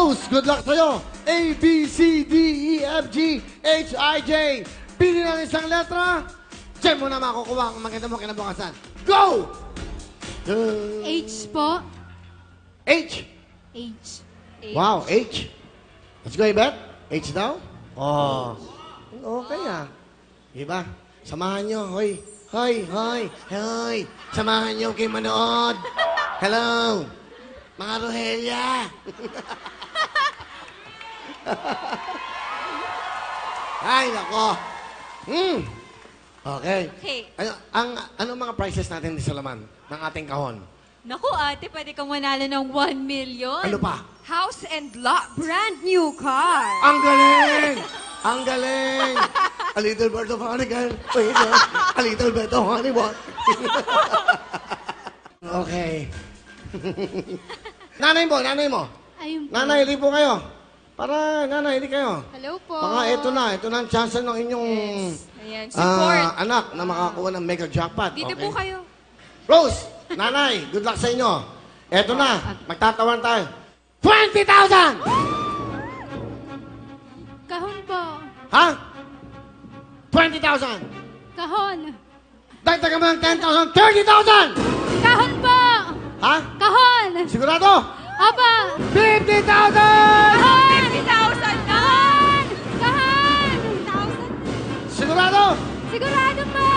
Rose, good luck sa'yo. A, B, C, D, E, F, G, H, I, J. Pili ng isang letra. Diyan mo na makukuha ang maganda mo kinabukasan. Go! H po. H. H. Wow, H. Let's go, Ibet. H daw? Oh. Okay ah. Diba? Samahan nyo. Hoy. Hoy, hoy, hoy. Samahan nyo kayo manood. Hello. Mga Rohelia. Ay, nako. Okay. Okay. Ano mga prices natin sa laman ng ating kahon? Naku, ate, pwede kang manalo ng 1 million. Ano pa? House and lot. Brand new car. Ang galing! Ang galing! A little bird of honey can wait a little bit of honey what? Okay. Nanay mo. Ayun po. Nanay, hindi po kayo. Para, nanay, hindi kayo. Hello po. Baka ito na ang chance ng inyong Ayan, support. anak na makakuha ng mega jackpot. Dito Okay. po kayo. Rose, nanay, good luck sa inyo. Eto na, magtatawan tayo. 20,000! Kahon po. Ha? 20,000! Kahon. Dagdagan mo ng 10,000, 30,000! Kahon po. Ha? Kahon. Sigurado? Apa. 50,000! Kahon. 50,000. Kahon. Kahon. Sigurado? Sigurado po.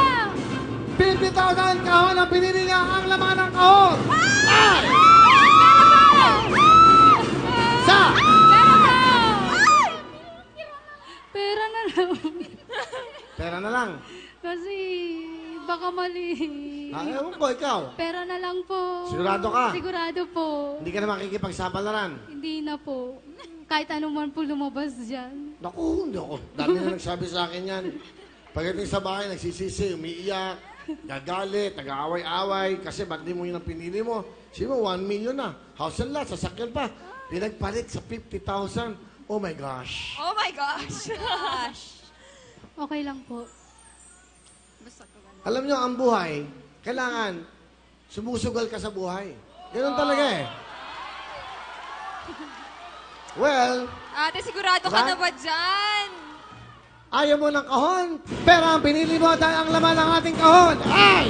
50,000 kahon ang pinili niya ang laman ng kahon. Ay! Sa? Pera na lang. Pera na lang. Kasi baka mali. Ewan ko, ikaw. Pera na lang po. Sigurado ka? Sigurado po. Hindi ka na makikipagsapalaran. Hindi na po. Kahit ano man po lumabas dyan. Naku, hindi ako. Dami na nagsabi sa akin yan. Pagdating sa bahay, nagsisisi, umiiyak, gagalit, nag-aaway-away. Kasi ba't di mo yun ang pinili mo? Sino, 1 million na. House and lot, sasakyan pa. Pinagpalit sa 50,000. Oh my gosh. Oh my gosh. Okay lang po. Alam nyo, ang buhay, kailangan sumusugal ka sa buhay. Ganun talaga eh. Well, Ate, sigurado ka Diba? na ba dyan? ayaw mo ng kahon, pero ang pinili mo dahil ang laman ng ating kahon ay